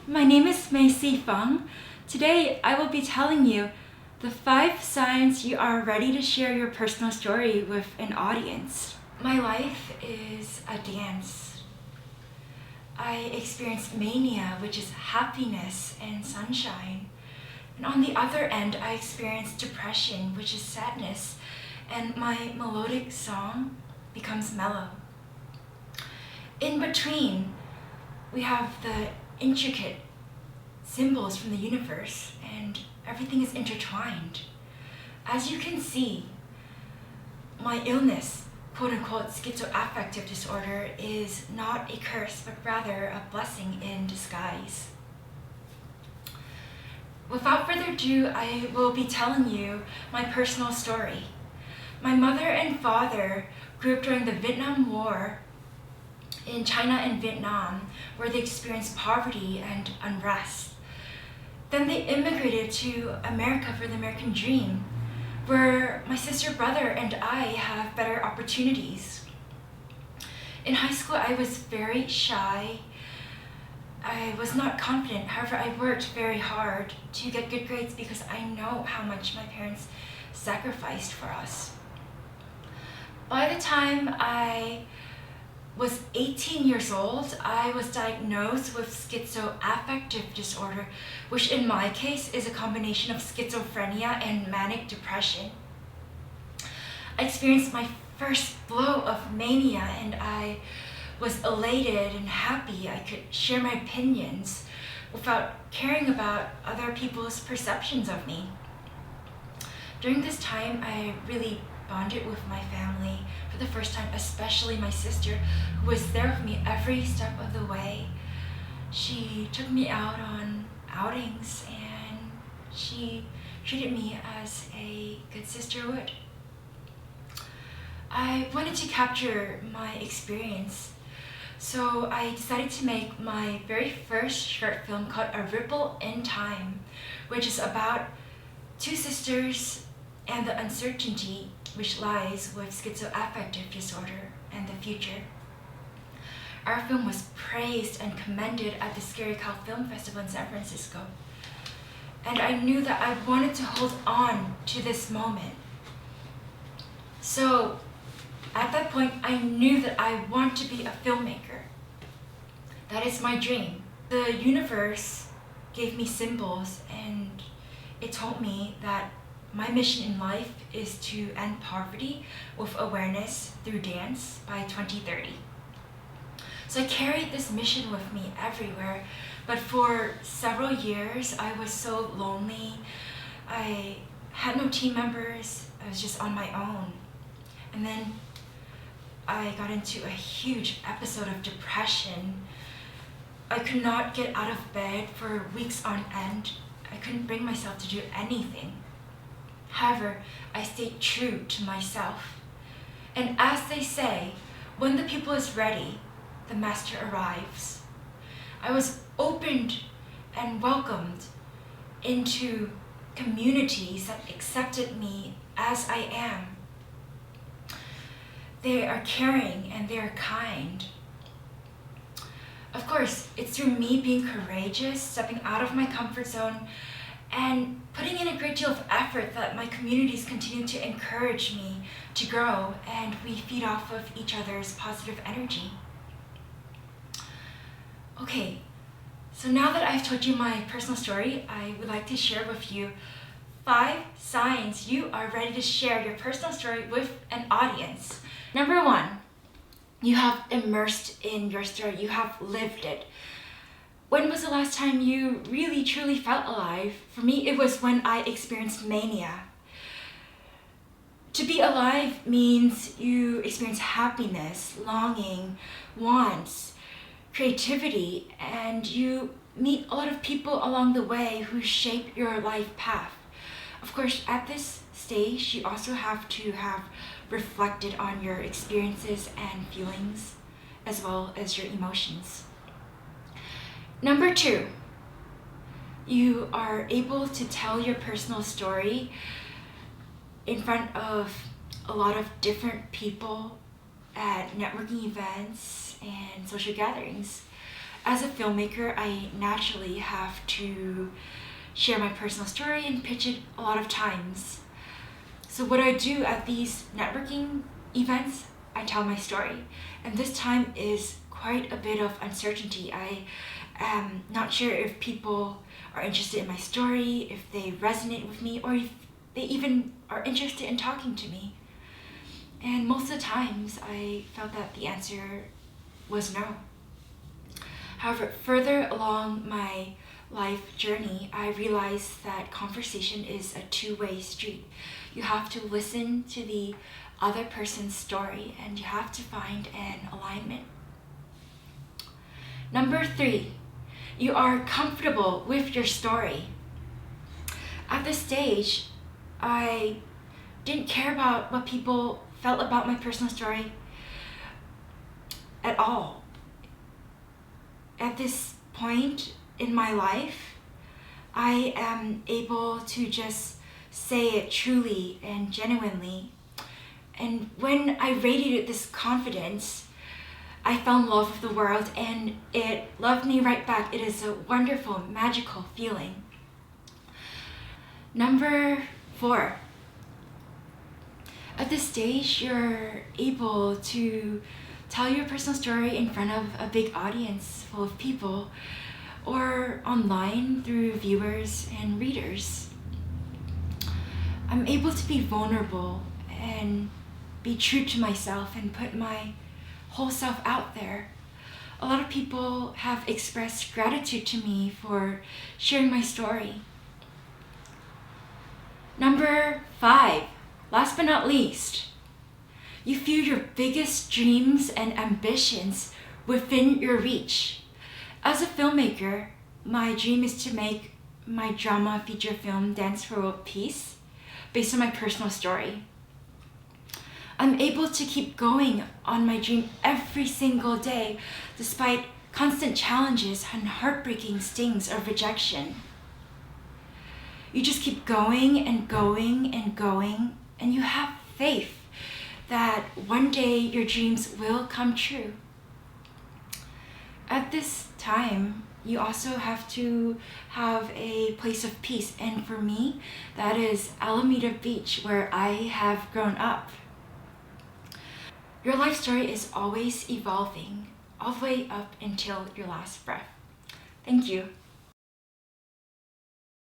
My name is Macy Phung. Today I will be telling you the 5 signs you are ready to share your personal story with an audience. My life is a dance. I experienced mania, which is happiness and sunshine. And on the other end, I experienced depression, which is sadness, and my melodic song becomes mellow. In between, we have the intricate symbols from the universe, and everything is intertwined. As you can see, my illness, quote-unquote schizoaffective disorder, is not a curse, but rather a blessing in disguise. Without further ado, I will be telling you my personal story. My mother and father grew up during the Vietnam War in China and Vietnam, where they experienced poverty and unrest. Then they immigrated to America for the American dream, where my sister, brother, and I have better opportunities. In high school, I was very shy. I was not confident. However, I worked very hard to get good grades because I know how much my parents sacrificed for us. By the time I was 18 years old, I was diagnosed with schizoaffective disorder, which in my case is a combination of schizophrenia and manic depression. I experienced my first blow of mania, and I was elated and happy I could share my opinions without caring about other people's perceptions of me. During this time, I really bonded with my family for the first time, especially my sister, who was there with me every step of the way. She took me out on outings, and she treated me as a good sister would. I wanted to capture my experience, so I decided to make my very first short film called A Ripple in Time, which is about 2 sisters and the uncertainty which lies with schizoaffective disorder and the future. Our film was praised and commended at the Scary Cow Film Festival in San Francisco. And I knew that I wanted to hold on to this moment. So at that point, I knew that I want to be a filmmaker. That is my dream. The universe gave me symbols, and it told me that my mission in life is to end poverty with awareness through dance by 2030. So I carried this mission with me everywhere, but for several years I was so lonely. I had no team members, I was just on my own. And then I got into a huge episode of depression. I could not get out of bed for weeks on end. I couldn't bring myself to do anything. However, I stayed true to myself. And as they say, when the pupil is ready, the master arrives. I was opened and welcomed into communities that accepted me as I am. They are caring and they are kind. Of course, it's through me being courageous, stepping out of my comfort zone, and putting in a great deal of effort that my communities continue to encourage me to grow, and we feed off of each other's positive energy. Okay, so now that I've told you my personal story, I would like to share with you 5 signs you are ready to share your personal story with an audience. Number 1, you have immersed in your story, you have lived it. When was the last time you really truly felt alive? For me, it was when I experienced mania. To be alive means you experience happiness, longing, wants, creativity, and you meet a lot of people along the way who shape your life path. Of course, at this stage, you also have to have reflected on your experiences and feelings, as well as your emotions. Number 2, you are able to tell your personal story in front of a lot of different people at networking events and social gatherings. As a filmmaker, I naturally have to share my personal story and pitch it a lot of times. So what I do at these networking events, I tell my story. And this time is quite a bit of uncertainty. I am not sure if people are interested in my story, if they resonate with me, or if they even are interested in talking to me. And most of the times I felt that the answer was no. However, further along my life journey, I realized that conversation is a two-way street. You have to listen to the other person's story and you have to find an alignment. Number 3, you are comfortable with your story. At this stage, I didn't care about what people felt about my personal story at all. At this point in my life, I am able to just say it truly and genuinely. And when I radiated this confidence, I fell in love with the world and it loved me right back. It is a wonderful, magical feeling. Number 4. At this stage, you're able to tell your personal story in front of a big audience full of people or online through viewers and readers. I'm able to be vulnerable and be true to myself and put my whole self out there. A lot of people have expressed gratitude to me for sharing my story. Number 5, last but not least, you feel your biggest dreams and ambitions within your reach. As a filmmaker, my dream is to make my drama feature film Dance for World Peace based on my personal story. I'm able to keep going on my dream every single day despite constant challenges and heartbreaking stings of rejection. You just keep going and going and going, and you have faith that one day your dreams will come true. At this time, you also have to have a place of peace, and for me, that is Alameda Beach, where I have grown up. Your life story is always evolving, all the way up until your last breath. Thank you.